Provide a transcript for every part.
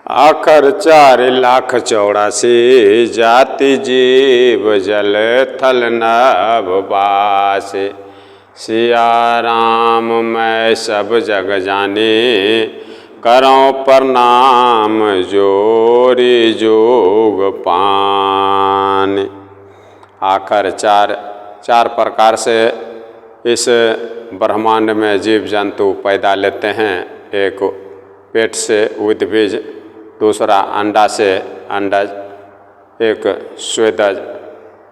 आखर 4,84,000 जाति जीव जल थल नभ बासे। सिया राम मैं सब जग जाने, करो प्रणाम जोरी जोग पान। आखर चार प्रकार से इस ब्रह्मांड में जीव जंतु पैदा लेते हैं। एक पेट से उद्भिज, दूसरा अंडा से अंडज, एक स्वेदज,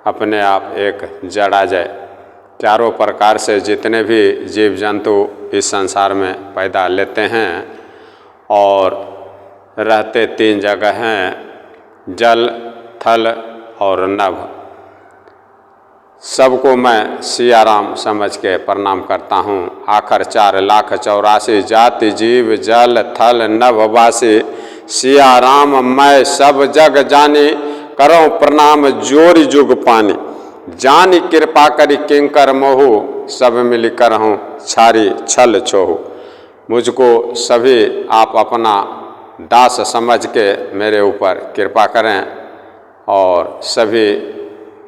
अपने आप एक जड़ाजय। चारों प्रकार से जितने भी जीव जंतु इस संसार में पैदा लेते हैं और रहते 3 जगह हैं, जल, थल और नभ। सबको मैं सिया राम समझ के प्रणाम करता हूँ। आखर 4,84,000 जाति जीव जल थल नभ वासी। सिया राम मैं सब जग जानी, करो प्रणाम जोरी जुग पानी। जानी कृपा करी किंकर मोहु, सब मिल करहूँ छारी छल छोहु। मुझको सभी आप अपना दास समझ के मेरे ऊपर कृपा करें और सभी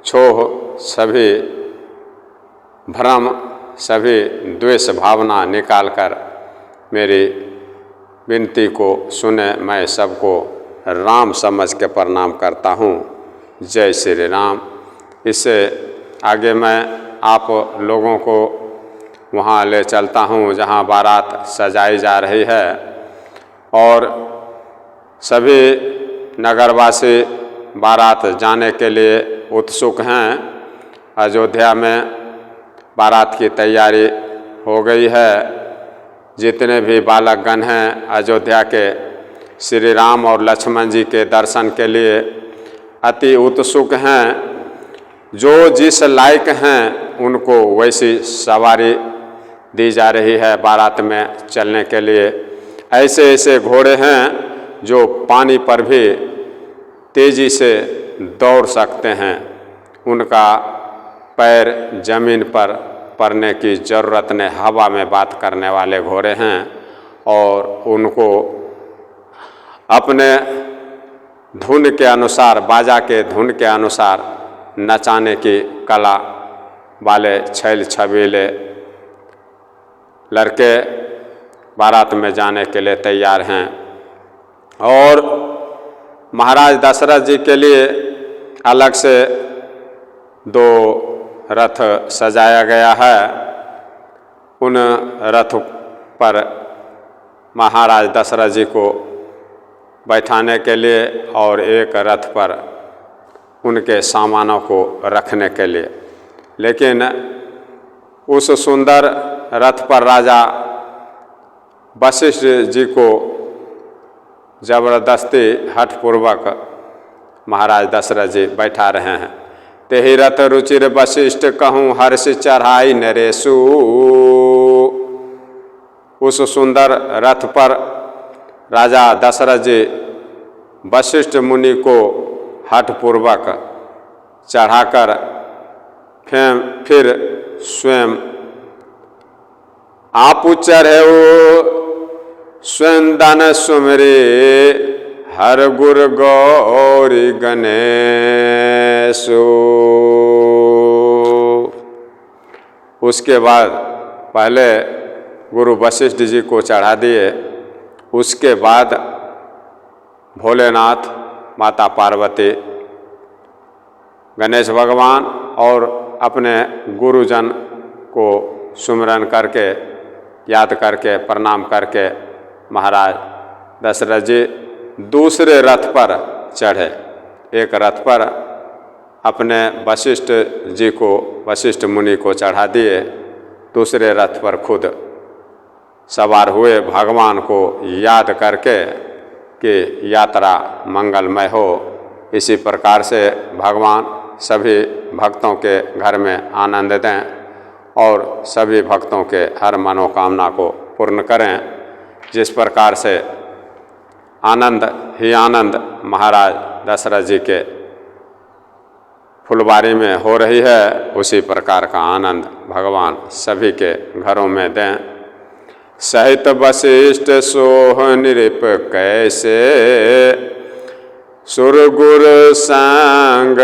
छोह, सभी भ्रम, सभी द्वेष भावना निकाल कर मेरी विनती को सुने। मैं सबको राम समझ के प्रणाम करता हूँ। जय श्री राम। इससे आगे मैं आप लोगों को वहाँ ले चलता हूँ जहाँ बारात सजाई जा रही है और सभी नगरवासी बारात जाने के लिए उत्सुक हैं। अयोध्या में बारात की तैयारी हो गई है। जितने भी बालकगण हैं अयोध्या के श्री राम और लक्ष्मण जी के दर्शन के लिए अति उत्सुक हैं। जो जिस लायक हैं उनको वैसी सवारी दी जा रही है बारात में चलने के लिए। ऐसे ऐसे घोड़े हैं जो पानी पर भी तेजी से दौड़ सकते हैं। उनका पैर जमीन पर पड़ने की ज़रूरत नहीं, हवा में बात करने वाले घोड़े हैं और उनको अपने धुन के अनुसार, बाजा के धुन के अनुसार नचाने की कला वाले छैल छबीले लड़के बारात में जाने के लिए तैयार हैं। और महाराज दशरथ जी के लिए अलग से 2 रथ सजाया गया है। उन रथ पर महाराज दशरथ जी को बैठाने के लिए और एक रथ पर उनके सामानों को रखने के लिए। लेकिन उस सुंदर रथ पर राजा वशिष्ठ जी को जबरदस्ती हठपूर्वक महाराज दशरथ जी बैठा रहे हैं। तेहि रथ रुचिर वशिष्ठ कहूँ हर्ष चढ़ाई नरेशु। उस सुंदर रथ पर राजा दशरथ जी वशिष्ठ मुनि को हठपूर्वक चढ़ाकर फिर स्वयं आप चढ़े स्वयं दान सुमरे हर गुर गौरी गणेशु। उसके बाद पहले गुरु वशिष्ठ जी को चढ़ा दिए। उसके बाद भोलेनाथ, माता पार्वती, गणेश भगवान और अपने गुरुजन को सुमिरन करके, याद करके, प्रणाम करके महाराज दशरथ जी दूसरे रथ पर चढ़े। एक रथ पर अपने वशिष्ठ जी को, वशिष्ठ मुनि को चढ़ा दिए। दूसरे रथ पर खुद सवार हुए, भगवान को याद करके कि यात्रा मंगलमय हो। इसी प्रकार से भगवान सभी भक्तों के घर में आनंद दें और सभी भक्तों के हर मनोकामना को पूर्ण करें। जिस प्रकार से आनंद ही आनंद महाराज दशरथ जी के फुलवारी में हो रही है, उसी प्रकार का आनंद भगवान सभी के घरों में दें। सहित वशिष्ठ सोह नृप कैसे, सुरगुर संग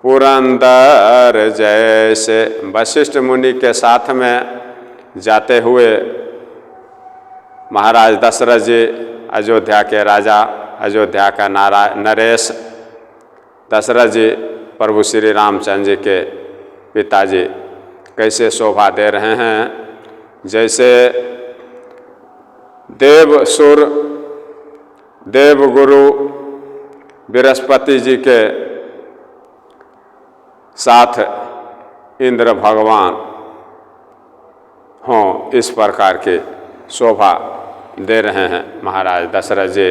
पुरंदर जैसे। वशिष्ठ मुनि के साथ में जाते हुए महाराज दशरथ जी, अयोध्या के राजा, अयोध्या का नरेश दशरथ जी, प्रभु श्री रामचंद्र जी के पिताजी, कैसे शोभा दे रहे हैं। जैसे देव गुरु बृहस्पति जी के साथ इंद्र भगवान हों, इस प्रकार की शोभा दे रहे हैं महाराज दशरथ जी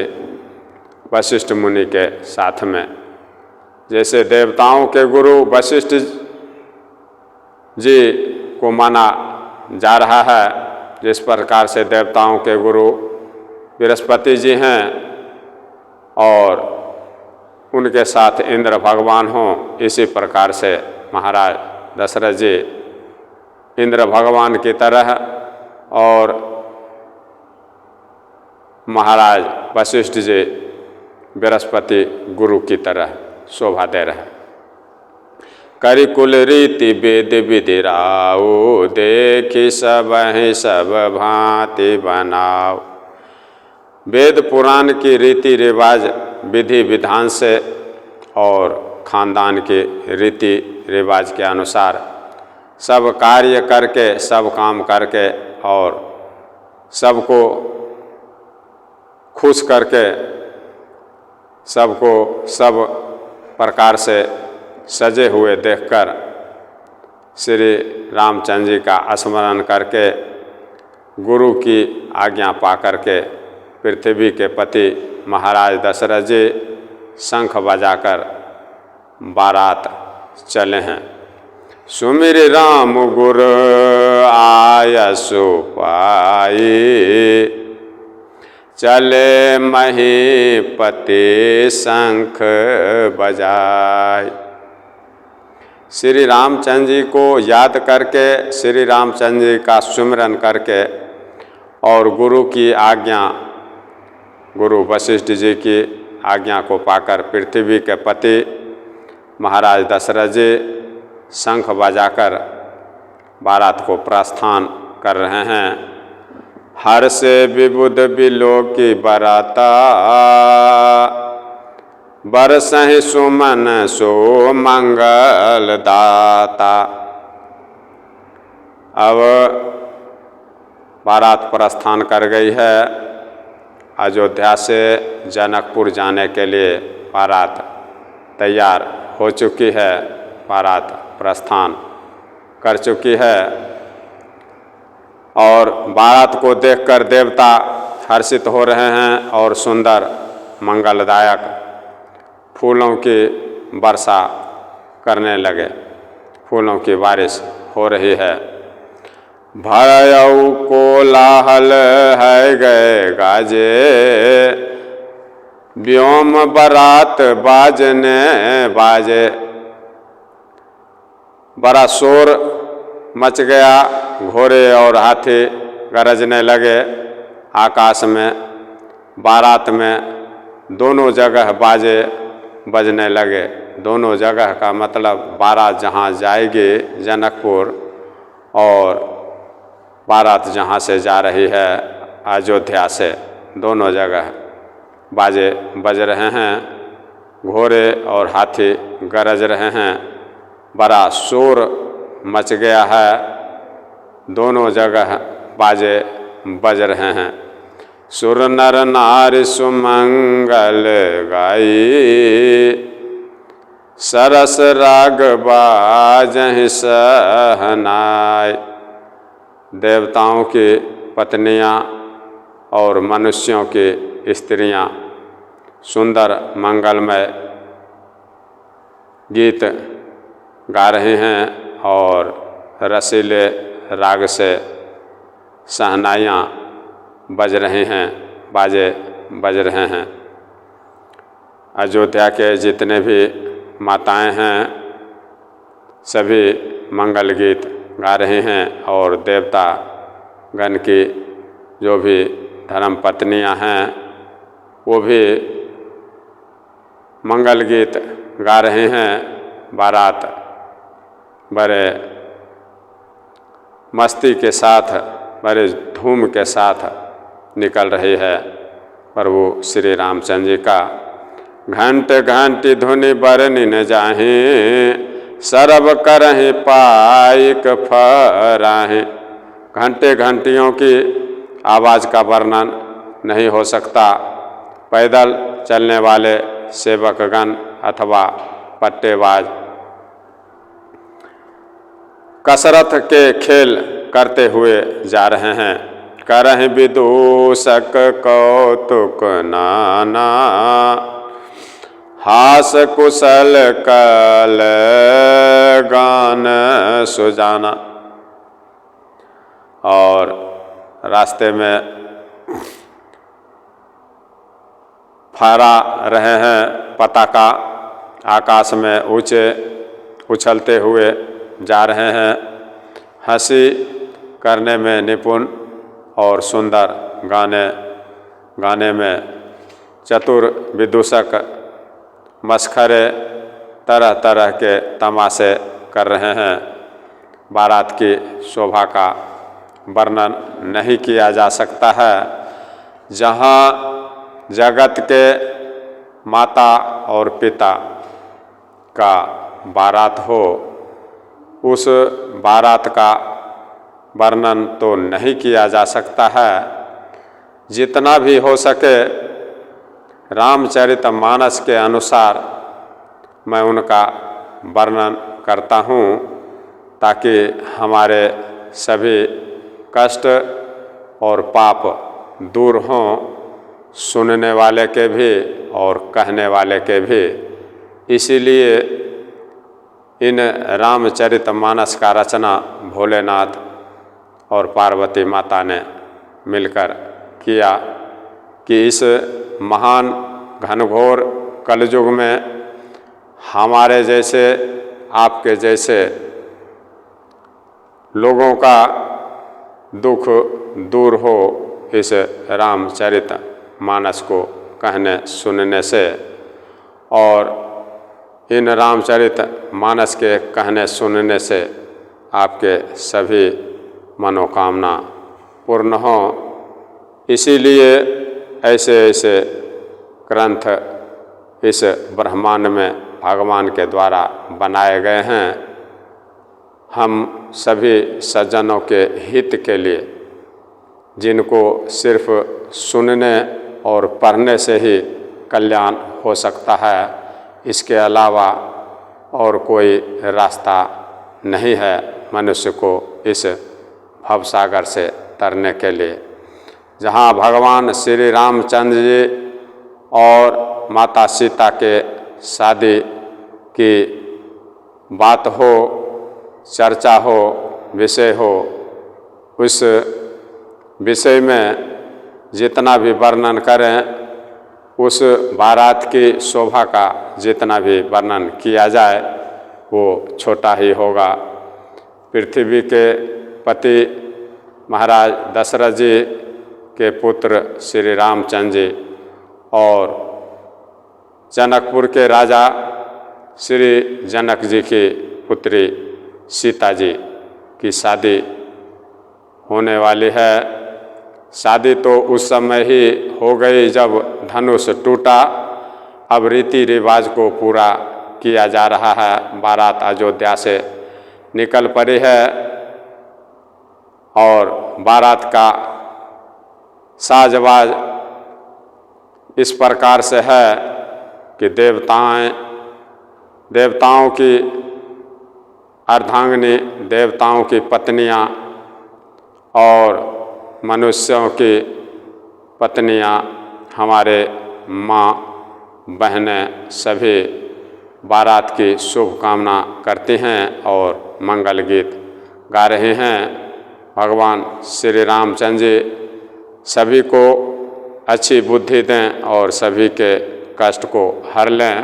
वशिष्ठ मुनि के साथ में। जैसे देवताओं के गुरु वशिष्ठ जी को माना जा रहा है, जिस प्रकार से देवताओं के गुरु बृहस्पति जी हैं और उनके साथ इंद्र भगवान हों, इसी प्रकार से महाराज दशरथ जी इंद्र भगवान की तरह और महाराज वशिष्ठ जी बृहस्पति गुरु की तरह शोभा दे रहे हैं। करिकुल रीति वेद विधिराओ, देखी सब भांति बनाओ। वेद पुराण की रीति रिवाज विधि विधान से और खानदान के रीति रिवाज के अनुसार सब कार्य करके, सब काम करके और सबको खुश करके, सबको सब प्रकार से सजे हुए देखकर श्री रामचंद्र जी का स्मरण करके, गुरु की आज्ञा पा करके पृथ्वी के पति महाराज दशरथ जी शंख बजाकर बारात चले हैं। सुमिर राम गुर आयसु पाई, चले महीपति शंख बजाय। श्री रामचंद्र जी को याद करके, श्री रामचंद्र जी का सुमिरन करके और गुरु की आज्ञा, गुरु वशिष्ठ जी की आज्ञा को पाकर पृथ्वी के पति महाराज दशरथ जी शंख बजाकर बारात को प्रस्थान कर रहे हैं। हर से विबुध बिलो की बराता, बरसहि सुमन सो मंगल दाता। अब बारात प्रस्थान कर गई है। अयोध्या से जनकपुर जाने के लिए बारात तैयार हो चुकी है, बारात प्रस्थान कर चुकी है। और बारात को देखकर देवता हर्षित हो रहे हैं और सुंदर मंगलदायक फूलों की वर्षा करने लगे, फूलों की बारिश हो रही है। भयऊ कोलाहल है गए गाजे, व्योम बारात बाजने बाजे। बड़ा शोर मच गया, घोड़े और हाथी गरजने लगे आकाश में। बारात में दोनों जगह बाजे बजने लगे। दोनों जगह का मतलब बारात जहाँ जाएगी जनकपुर और बारात जहाँ से जा रही है अयोध्या से, दोनों जगह बाजे बज रहे हैं, घोड़े और हाथी गरज रहे हैं। बड़ा शोर मच गया है, दोनों जगह बाजे बज रहे हैं। सुर नर नारी सुमंगल गाई, सरस राग बाजहि सहनाई। देवताओं की पत्नियां और मनुष्यों की स्त्रियां सुंदर मंगलमय गीत गा रहे हैं और रसीले राग से शहनाइयाँ बज रहे हैं, बाजे बज रहे हैं। अयोध्या के जितने भी माताएं हैं सभी मंगल गीत गा रहे हैं और देवता गण की जो भी धर्म पत्नियां हैं वो भी मंगल गीत गा रहे हैं। बारात बड़े मस्ती के साथ, बड़े धूम के साथ निकल रही है प्रभु श्री रामचंद्र जी का। घंट घंटी धुनि बरनि न जाहें, सरब करहि पाइक फराहें। घंटे घंटियों की आवाज़ का वर्णन नहीं हो सकता। पैदल चलने वाले सेवकगण अथवा पट्टेबाज कसरत के खेल करते हुए जा रहे हैं। करहि विदूषक कौतुक नाना, हास कुशल कल गान सुजाना। और रास्ते में फहरा रहे हैं पताका, आकाश में ऊंचे उछलते हुए जा रहे हैं। हंसी करने में निपुण और सुंदर गाने में चतुर विदूषक मस्खरे तरह तरह के तमाशे कर रहे हैं। बारात की शोभा का वर्णन नहीं किया जा सकता है। जहाँ जगत के माता और पिता का बारात हो, उस बारात का वर्णन तो नहीं किया जा सकता है। जितना भी हो सके रामचरितमानस के अनुसार मैं उनका वर्णन करता हूँ, ताकि हमारे सभी कष्ट और पाप दूर हों, सुनने वाले के भी और कहने वाले के भी। इसीलिए इन रामचरितमानस का रचना भोलेनाथ और पार्वती माता ने मिलकर किया कि इस महान घनघोर कलयुग में हमारे जैसे, आपके जैसे लोगों का दुख दूर हो इस रामचरित मानस को कहने सुनने से। और इन रामचरित मानस के कहने सुनने से आपके सभी मनोकामना पूर्ण हों। इसीलिए ऐसे ऐसे ग्रंथ इस ब्रह्मांड में भगवान के द्वारा बनाए गए हैं। हम सभी सज्जनों के हित के लिए, जिनको सिर्फ सुनने और पढ़ने से ही कल्याण हो सकता है, इसके अलावा और कोई रास्ता नहीं है मनुष्य को इस भवसागर से तरने के लिए। जहाँ भगवान श्री रामचंद्र जी और माता सीता के शादी की बात हो, चर्चा हो, विषय हो, उस विषय में जितना भी वर्णन करें, उस बारात की शोभा का जितना भी वर्णन किया जाए वो छोटा ही होगा। पृथ्वी के पति महाराज दशरथ जी के पुत्र श्री रामचंद्र जी और जनकपुर के राजा श्री जनक जी की पुत्री सीता जी की शादी होने वाली है। शादी तो उस समय ही हो गई जब धनुष टूटा। अब रीति रिवाज को पूरा किया जा रहा है। बारात अयोध्या से निकल पड़ी है और बारात का साजवाज इस प्रकार से है कि देवताओं की अर्धांगिनी, देवताओं की पत्नियां और मनुष्यों की पत्नियां, हमारे माँ बहनें सभी बारात की शुभकामना करती हैं और मंगल गीत गा रहे हैं। भगवान श्री रामचंद्र जी सभी को अच्छी बुद्धि दें और सभी के कष्ट को हर लें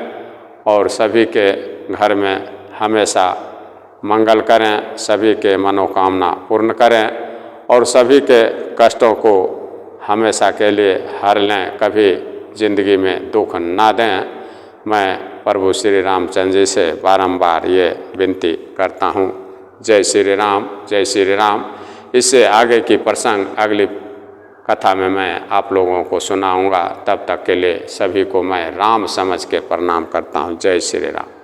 और सभी के घर में हमेशा मंगल करें, सभी के मनोकामना पूर्ण करें और सभी के कष्टों को हमेशा के लिए हर लें, कभी ज़िंदगी में दुख ना दें। मैं प्रभु श्री रामचंद्र जी से बारंबार ये विनती करता हूँ। जय श्री राम, जय श्री राम। इससे आगे की प्रसंग अगली कथा में मैं आप लोगों को सुनाऊंगा। तब तक के लिए सभी को मैं राम समझ के प्रणाम करता हूँ। जय श्री राम।